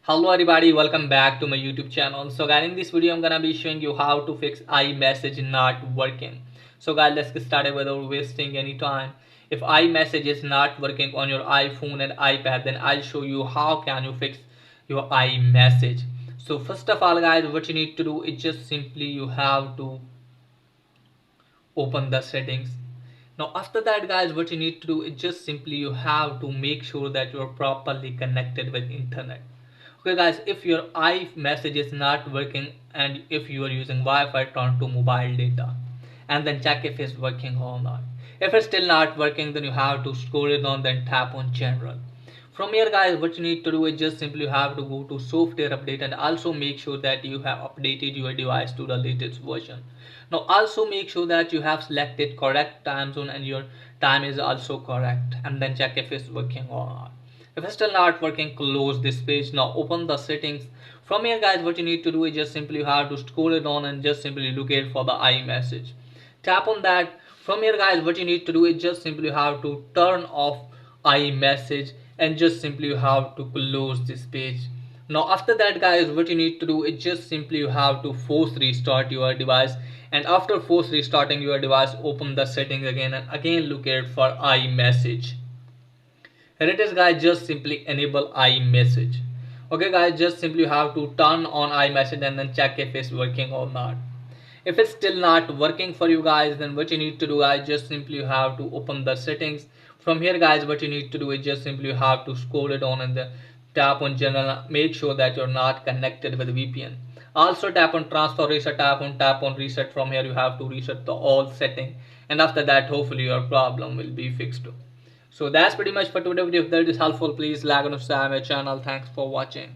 Hello everybody, welcome back to my YouTube channel. So guys, in this video I'm gonna be showing you how to fix iMessage not working. So guys, let's get started without wasting any time. If iMessage is not working on your iPhone and iPad, then I'll show you how can you fix your iMessage. So first of all guys, what you need to do is just simply you have to open the settings. Now after that guys, what you need to do is just simply you have to make sure that you're properly connected with internet. Okay guys, if your iMessage is not working and if you are using Wi-Fi, turn to mobile data and then check if it's working or not. If it's still not working, then you have to scroll it down, then tap on general. From here guys, what you need to do is just simply you have to go to software update and also make sure that you have updated your device to the latest version. Now also make sure that you have selected correct time zone and your time is also correct, and then check if it's working or not. If it's still not working, close this page. Now open the settings. From here guys, what you need to do is just simply you have to scroll it on and just simply look it for the iMessage. Tap on that. From here guys, what you need to do is just simply you have to turn off iMessage and just simply you have to close this page. Now after that guys, what you need to do is just simply you have to force restart your device, and after force restarting your device, open the settings again and again look at for iMessage. Here it is guys, just simply enable iMessage. Okay guys, just simply you have to turn on iMessage and then check if it's working or not. If it's still not working for you guys, then what you need to do guys, just simply you have to open the settings. From here guys, what you need to do is just simply you have to scroll it on and then tap on general. Make sure that you're not connected with VPN. Also tap on transfer reset, tap on reset. From here you have to reset the all setting, and after that hopefully your problem will be fixed. So that's pretty much for today video. If that is helpful, please like and subscribe my channel. Thanks for watching.